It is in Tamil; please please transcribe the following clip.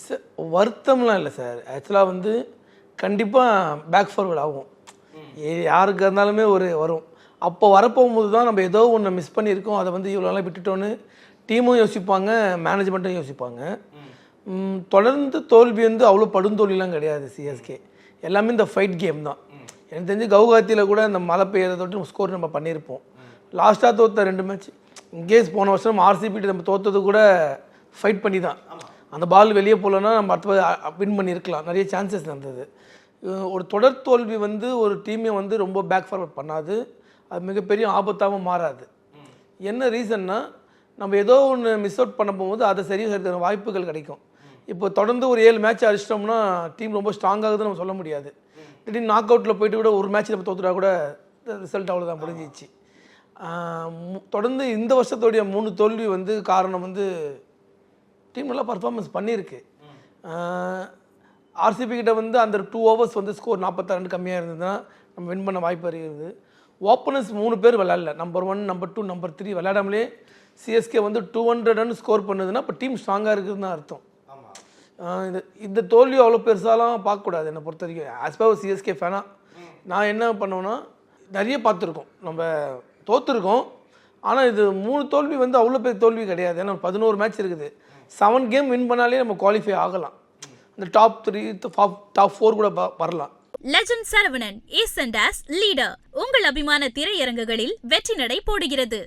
சார் வருத்தம்லாம் இல்லை சார். ஆக்சுவலாக வந்து கண்டிப்பாக பேக் ஃபார்வர்ட் ஆகும். யாருக்கு இருந்தாலுமே ஒரு வரும். அப்போ வரப்போகும்போது தான் நம்ம ஏதோ ஒன்று மிஸ் பண்ணியிருக்கோம், அதை வந்து இவ்வளோ நாளாக விட்டுட்டோன்னு டீமும் யோசிப்பாங்க, மேனேஜ்மெண்ட்டும் யோசிப்பாங்க. தொடர்ந்து தோல்வி வந்து அவ்வளோ படுந்தோல்விலாம் கிடையாது சிஎஸ்கே. எல்லாமே இந்த ஃபைட் கேம் தான். எனக்கு தெரிஞ்சு கவுஹாத்தியில் கூட இந்த மழை பெய்யறதை தொட்டு ஸ்கோர் நம்ம பண்ணியிருப்போம். லாஸ்ட்டாக தோற்ற 2 மேட்ச் இன்கேஸ் போன வருஷம் ஆர்சிபிட்டு நம்ம தோற்றது கூட ஃபைட் பண்ணி தான். அந்த பால் வெளியே போகலன்னா நம்ம அடுத்த வின் பண்ணியிருக்கலாம். நிறைய சான்சஸ் இருந்தது. ஒரு தொடர் தோல்வி வந்து ஒரு டீமை வந்து ரொம்ப பேக் ஃபார்வர்ட் பண்ணாது, அது மிகப்பெரிய ஆபத்தாகவும் மாறாது. என்ன ரீசன்னா நம்ம ஏதோ ஒன்று மிஸ் அவுட் பண்ண போகும்போது அதை சரி செய்கிற வாய்ப்புகள் கிடைக்கும். இப்போ தொடர்ந்து ஒரு 7 மேட்ச் அடிச்சிட்டோம்னா டீம் ரொம்ப ஸ்ட்ராங்காகுதுன்னு நம்ம சொல்ல முடியாது. திடீர்னு நாக் அவுட்டில் போயிட்டு கூட ஒரு மேட்ச் நம்ம தோற்றுட்டா கூட ரிசல்ட் அவ்வளோதான் முடிஞ்சிச்சு. தொடர்ந்து இந்த வருஷத்துடைய 3 தோல்வி வந்து காரணம் வந்து டீம் நல்லா பர்ஃபார்மன்ஸ் பண்ணியிருக்கு. ஆர்சிபி கிட்ட வந்து அந்த 2 ஓவர்ஸ் வந்து ஸ்கோர் 46 கம்மியாக இருந்ததுன்னா நம்ம வின் பண்ண வாய்ப்பு இருக்குது. ஓப்பனர்ஸ் 3 பேர் விளையாடல. நம்பர் 1, நம்பர் 2, நம்பர் 3 விளையாடாமலே சிஎஸ்கே வந்து 200 ரன் ஸ்கோர் பண்ணுதுன்னா இப்போ டீம் ஸ்ட்ராங்காக இருக்குதுன்னு அர்த்தம். இந்த தோல்வி அவ்வளோ பெருசாலாம் பார்க்கக்கூடாது. என்னை பொறுத்த வரைக்கும் ஆஸ் பர் சிஎஸ்கே ஃபேனாக நான் என்ன பண்ணுவேன்னா, நிறைய பார்த்துருக்கோம், நம்ம தோற்றுருக்கோம். ஆனால் இது 3 தோல்வி வந்து அவ்வளோ பெரிய தோல்வி கிடையாது. ஏன்னா 11 மேட்ச் இருக்குது. 7 கேம் வின் பண்ணாலே நம்ம குவாலிஃபை ஆகலாம். இந்த டாப் 3 டாப் 4 கூட வரலாம். Legend Saravanan is and as leader உங்கள் அபிமான திரையரங்குகளில் வெற்றி நடை போடுகிறது.